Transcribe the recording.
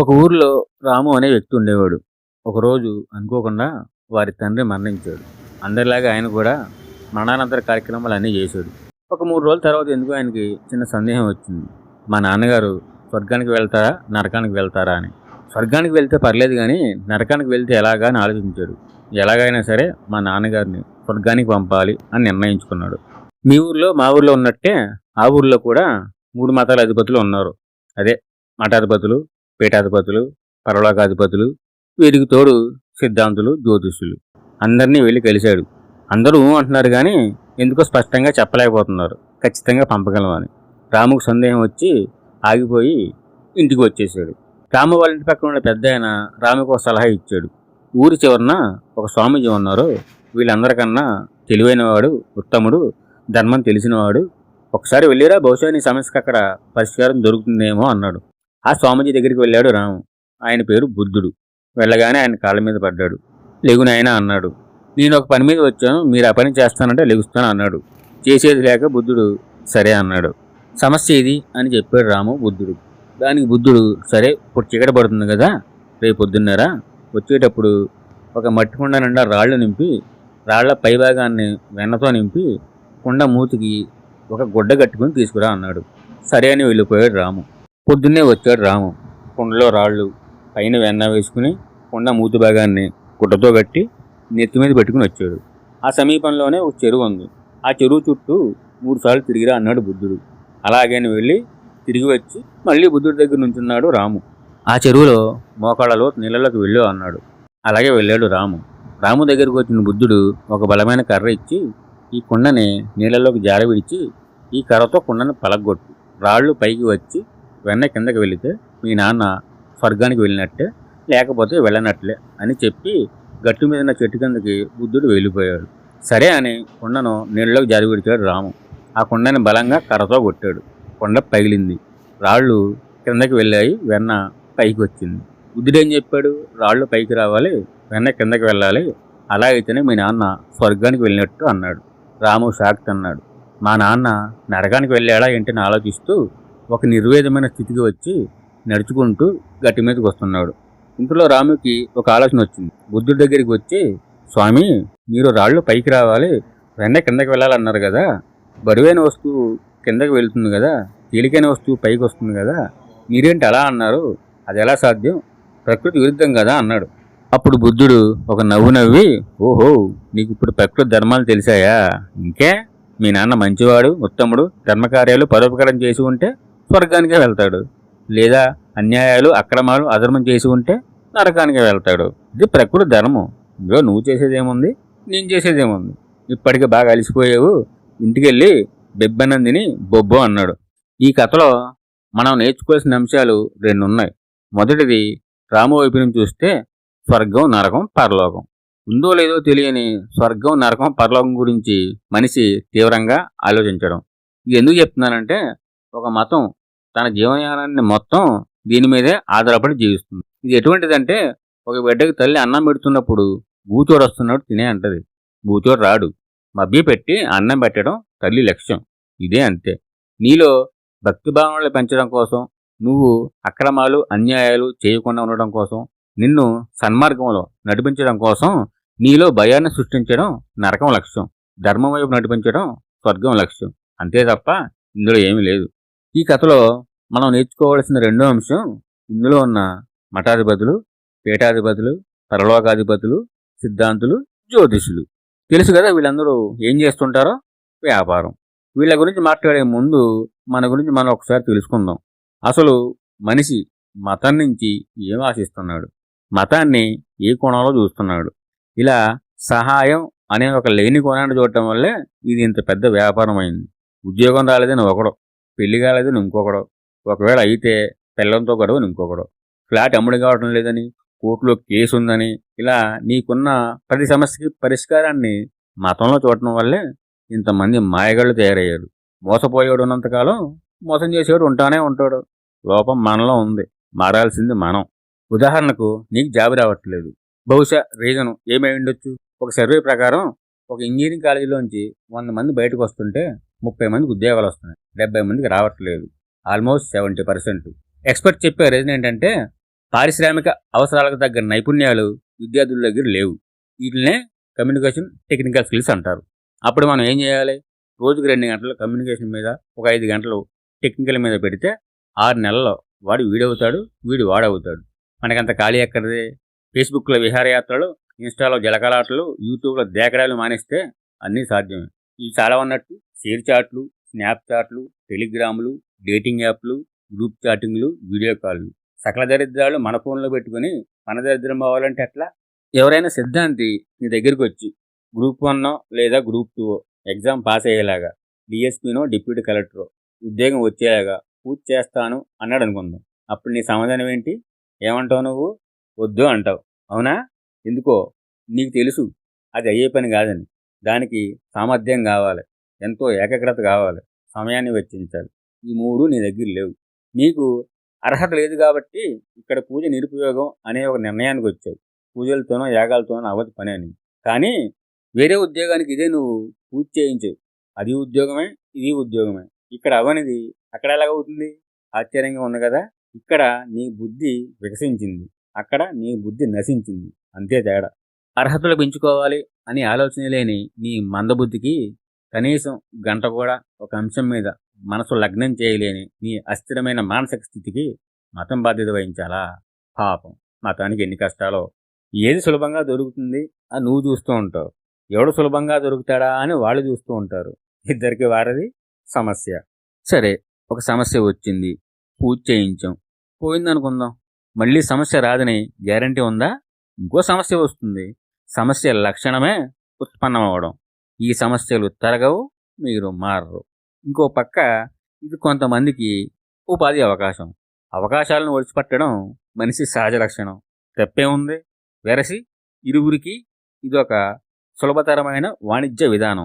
ఒక ఊరిలో రాము అనే వ్యక్తి ఉండేవాడు. ఒకరోజు అనుకోకుండా వారి తండ్రి మరణించాడు. అందరిలాగా ఆయన కూడా మరణానంతర కార్యక్రమాలు అన్నీ చేశాడు. ఒక 3 రోజుల తర్వాత ఎందుకో ఆయనకి చిన్న సందేహం వచ్చింది. మా నాన్నగారు స్వర్గానికి వెళ్తారా? నరకానికి వెళ్తారా అని. స్వర్గానికి వెళ్తే పర్లేదు కానీ నరకానికి వెళ్తే ఎలాగా అని ఆలోచించాడు. ఎలాగైనా సరే మా నాన్నగారిని స్వర్గానికి పంపాలి అని నిర్ణయించుకున్నాడు. మీ ఊర్లో మా ఊర్లో ఉన్నట్టే ఆ ఊర్లో కూడా 3 మతాల అధిపతులు ఉన్నారు. అదే మఠాధిపతులు, పీఠాధిపతులు, పరలోకాధిపతులు, వీరికి తోడు సిద్ధాంతులు, జ్యోతిష్యులు అందరినీ వెళ్ళి కలిశాడు. అందరూ అంటున్నారు కానీ ఎందుకో స్పష్టంగా చెప్పలేకపోతున్నారు ఖచ్చితంగా పంపగలమని. రాముకు సందేహం వచ్చి ఆగిపోయి ఇంటికి వచ్చేసాడు. రాము వాళ్ళ ఇంటి పక్కన ఉన్న పెద్ద ఆయన రాముకు ఒక సలహా ఇచ్చాడు. ఊరి చివరన ఒక స్వామీజీ ఉన్నారు. వీళ్ళందరికన్నా తెలివైనవాడు, ఉత్తముడు, ధర్మం తెలిసినవాడు. ఒకసారి వెళ్ళిరా, బహుశా నీ సమస్యకు అక్కడ పరిష్కారం దొరుకుతుందేమో అన్నాడు. ఆ స్వామీజీ దగ్గరికి వెళ్ళాడు రాము. ఆయన పేరు బుద్ధుడు. వెళ్ళగానే ఆయన కాళ్ళ మీద పడ్డాడు. లెగునాయన అన్నాడు. నేను ఒక పని మీద వచ్చాను, మీరు ఆ పని చేస్తానంటే లెగుస్తాను అన్నాడు. చేసేది లేక బుద్ధుడు సరే అన్నాడు. సమస్య ఇది అని చెప్పాడు రాము బుద్ధుడు. దానికి బుద్ధుడు సరే, ఇప్పుడు చీకటి పడుతుంది కదా, రేపు పొద్దున్నారా వచ్చేటప్పుడు ఒక మట్టి కుండ నిండా రాళ్ళు నింపి, రాళ్ల పైభాగాన్ని వెన్నతో నింపి, కుండ మూతికి ఒక గుడ్డ కట్టుకుని తీసుకురా అన్నాడు. సరే అని వెళ్ళిపోయాడు రాము. పొద్దున్నే వచ్చాడు రాము. కుండలో రాళ్ళు, పైన వెన్న వేసుకుని కుండ మూతి భాగాన్ని గుడ్డతో కట్టి నెత్తి మీద పెట్టుకుని వచ్చాడు. ఆ సమీపంలోనే ఒక చెరువు ఉంది. ఆ చెరువు చుట్టూ 3 సార్లు తిరిగిరా అన్నాడు బుద్ధుడు. అలాగని వెళ్ళి తిరిగి వచ్చి మళ్ళీ బుద్ధుడి దగ్గర నుంచున్నాడు రాము. ఆ చెరువులో మోకాళ్ళలో నీళ్ళలోకి వెళ్ళు అన్నాడు. అలాగే వెళ్ళాడు రాము. రాము దగ్గరకు వచ్చిన బుద్ధుడు ఒక బలమైన కర్ర ఇచ్చి, ఈ కుండని నీళ్ళలోకి జారి విడిచి ఈ కర్రతో కుండను పలగొట్టు, రాళ్ళు పైకి వచ్చి వెన్న కిందకి వెళితే మీ నాన్న స్వర్గానికి వెళ్ళినట్టే, లేకపోతే వెళ్ళనట్లే అని చెప్పి గట్టు మీద ఉన్న చెట్టు కిందకి బుద్ధుడు వెళ్ళిపోయాడు. సరే అని కుండను నీళ్ళలోకి జారి విడిచాడు రాము. ఆ కుండని బలంగా కర్రతో కొట్టాడు. కుండ పగిలింది. రాళ్ళు కిందకి వెళ్ళాయి, వెన్న పైకి వచ్చింది. బుద్ధుడు ఏం చెప్పాడు? రాళ్ళు పైకి రావాలి, వెన్న కిందకి వెళ్ళాలి, అలా అయితేనే మీ నాన్న స్వర్గానికి వెళ్ళినట్టు అన్నాడు. రాము షాక్ అన్నాడు. మా నాన్న నరకానికి వెళ్ళాడా ఏంటని ఆలోచిస్తూ ఒక నిర్వేదమైన స్థితికి వచ్చి నడుచుకుంటూ గట్టి మీదకి వస్తున్నాడు. ఇంతలో రాముకి ఒక ఆలోచన వచ్చింది. బుద్ధుడి దగ్గరికి వచ్చి, స్వామి, మీరు రాళ్ళు పైకి రావాలి, వెన్న కిందకి వెళ్ళాలన్నారు కదా, బరువైన వస్తువు కిందకి వెళుతుంది కదా, తేలికైన వస్తువు పైకి వస్తుంది కదా, మీరేంటి అలా అన్నారు? అది ఎలా సాధ్యం? ప్రకృతి విరుద్ధం కదా అన్నాడు. అప్పుడు బుద్ధుడు ఒక నవ్వు నవ్వి, ఓహో, నీకు ఇప్పుడు ప్రకృతి ధర్మాలు తెలిసాయా? ఇంకే, మీ నాన్న మంచివాడు, ఉత్తముడు, ధర్మకార్యాలు పరోపకారం చేసి ఉంటే స్వర్గానికే వెళ్తాడు, లేదా అన్యాయాలు, అక్రమాలు, అధర్మం చేసి ఉంటే నరకానికే వెళ్తాడు. ఇది ప్రకృతి ధర్మం. ఇదిగో నువ్వు చేసేదేముంది, నేను చేసేదేముంది? ఇప్పటికి బాగా అలసిపోయావు, ఇంటికెళ్ళి బెబ్బనందిని బొబ్బో అన్నాడు. ఈ కథలో మనం నేర్చుకోవాల్సిన అంశాలు 2 ఉన్నాయి. మొదటిది, రాము వైపు నుంచి చూస్తే స్వర్గం, నరకం, పరలోకం. ఉందో లేదో తెలియని స్వర్గం, నరకం, పరలోకం గురించి మనిషి తీవ్రంగా ఆలోచించడం. ఇది ఎందుకు చెప్తున్నానంటే, ఒక మతం తన జీవనయానాన్ని మొత్తం దీని మీదే ఆధారపడి జీవిస్తుంది. ఇది ఎటువంటిదంటే, ఒక బిడ్డకి తల్లి అన్నం పెడుతున్నప్పుడు బూచోడు వస్తున్నాడు తినే అంటది. బూచోడు రాడు. మభ్య పెట్టి అన్నం పెట్టడం తల్లి లక్ష్యం. ఇదే అంతే. నీలో భక్తిభావనలు పెంచడం కోసం, నువ్వు అక్రమాలు, అన్యాయాలు చేయకుండా ఉండడం కోసం, నిన్ను సన్మార్గంలో నడిపించడం కోసం నీలో భయాన్ని సృష్టించడం నరకం లక్ష్యం, ధర్మం వైపు నడిపించడం స్వర్గం లక్ష్యం. అంతే తప్ప ఇందులో ఏమీ లేదు. ఈ కథలో మనం నేర్చుకోవాల్సిన 2వ అంశం, ఇందులో ఉన్న మఠాధిపతులు, పీఠాధిపతులు, పరలోకాధిపతులు, సిద్ధాంతులు, జ్యోతిషులు. తెలుసు కదా వీళ్ళందరూ ఏం చేస్తుంటారో? వ్యాపారం. వీళ్ళ గురించి మాట్లాడే ముందు మన గురించి మనం ఒకసారి తెలుసుకుందాం. అసలు మనిషి మతం నుంచి ఏం ఆశిస్తున్నాడు, మతాన్ని ఏ కోణంలో చూస్తున్నాడు? ఇలా సహాయం అనే ఒక లేని కోణాన్ని చూడటం వల్లే ఇది ఇంత పెద్ద వ్యాపారం అయింది. ఉద్యోగం రాలేదని ఒకడో, పెళ్లి కాలేదని ఇంకొకడో, ఒకవేళ అయితే పిల్లలతో గడవని ఇంకొకడో, ఫ్లాట్ అమ్ముడు కావడం లేదని, కోర్టులో కేసు ఉందని, ఇలా నీకున్న ప్రతి సమస్యకి పరిష్కారాన్ని మతంలో చూడటం వల్లే ఇంతమంది మాయగాళ్ళు తయారయ్యారు. మోసపోయేవాడు ఉన్నంతకాలం మోసం చేసేవాడు ఉంటానే ఉంటాడు. లోపం మనలో ఉంది, మారాల్సింది మనం. ఉదాహరణకు, నీకు జాబ్ రావట్లేదు. బహుశా రీజను ఏమై ఉండొచ్చు? ఒక సర్వే ప్రకారం ఒక ఇంజనీరింగ్ కాలేజీలోంచి 100 మంది బయటకు వస్తుంటే 30 మందికి ఉద్యోగాలు వస్తున్నాయి, 70 మందికి రావట్లేదు. ఆల్మోస్ట్ 70%. ఎక్స్పర్ట్ చెప్పే రీజన్ ఏంటంటే, పారిశ్రామిక అవసరాలకు తగ్గ నైపుణ్యాలు విద్యార్థుల దగ్గర లేవు. వీటినే కమ్యూనికేషన్ టెక్నికల్ స్కిల్స్ అంటారు. అప్పుడు మనం ఏం చేయాలి? రోజుకి 2 గంటలు కమ్యూనికేషన్ మీద, ఒక 5 గంటలు టెక్నికల్ మీద పెడితే 6 నెలల్లో వాడు వీడవుతాడు, వాడవుతాడు. మనకంత ఖాళీ ఎక్కడిదే? ఫేస్బుక్లో విహారయాత్రలు, ఇన్స్టాలో జలకలాటలు, యూట్యూబ్లో దేకడాలు మానేస్తే అన్నీ సాధ్యమే. ఇవి చాలా ఉన్నట్టు షేర్ చాట్లు, స్నాప్ చాట్లు, టెలిగ్రాములు, డేటింగ్ యాప్లు, గ్రూప్ చాటింగ్లు, వీడియో కాల్లు, సకల దరిద్రాలు మన ఫోన్లో పెట్టుకుని మన దరిద్రం అవ్వాలంటే ఎట్లా? ఎవరైనా సిద్ధాంతి నీ దగ్గరికి వచ్చి గ్రూప్ 1 లేదా గ్రూప్ 2 ఎగ్జామ్ పాస్ అయ్యేలాగా, డిఎస్పీనో డిప్యూటీ కలెక్టరో ఉద్యోగం వచ్చేలాగా పూజ చేస్తాను అన్నాడు అనుకుందాం. అప్పుడు నీ సమాధానం ఏంటి? ఏమంటావు నువ్వు? వద్దు అంటావు. అవునా? ఎందుకో? నీకు తెలుసు అది అయ్యే పని కాదని. దానికి సామర్థ్యం కావాలి, ఎంతో ఏకాగ్రత కావాలి, సమయాన్ని వెచ్చించాలి. ఈ 3 నీ దగ్గర లేవు. నీకు అర్హత లేదు కాబట్టి ఇక్కడ పూజ నిరుపయోగం అనే ఒక నిర్ణయానికి వచ్చావు. పూజలతోనో యాగాలతోనో అవ్వదు పని అని. కానీ వేరే ఉద్యోగానికి ఇదే నువ్వు పూజ చేయించవు. అది ఉద్యోగమే, ఇది ఉద్యోగమే. ఇక్కడ అవ్వనిది అక్కడ ఎలాగవుతుంది? ఆశ్చర్యంగా ఉంది కదా. ఇక్కడ నీ బుద్ధి వికసించింది, అక్కడ నీ బుద్ధి నశించింది. అంతే తేడా. అర్హతలు పెంచుకోవాలి అని ఆలోచన లేని నీ మందబుద్ధికి కనీసం గంట కూడా ఒక అంశం మీద మనసు లగ్నం చేయలేని నీ అస్థిరమైన మానసిక స్థితికి మతం బాధ్యత వహించాలా? పాపం, మతానికి ఎన్ని కష్టాలో. ఏది సులభంగా దొరుకుతుంది అని నువ్వు చూస్తూ ఉంటావు, ఎవడు సులభంగా దొరుకుతాడా అని వాళ్ళు చూస్తూ ఉంటారు. ఇద్దరికి వారది సమస్య. సరే, ఒక సమస్య వచ్చింది, పూజ చేయించాం, పోయిందనుకుందాం. మళ్ళీ సమస్య రాదని గ్యారంటీ ఉందా? ఇంకో సమస్య వస్తుంది. సమస్య లక్షణమే ఉత్పన్నమవడం. ఈ సమస్యలు తరగవు, మీరు మారరు. ఇంకో పక్క ఇది కొంతమందికి ఉపాధి అవకాశం. అవకాశాలను ఒడిచిపట్టడం మనిషి సహజ లక్షణం. తప్పే ఉంది? వెరసి ఇరువురికి ఇదొక సులభతరమైన వాణిజ్య విధానం.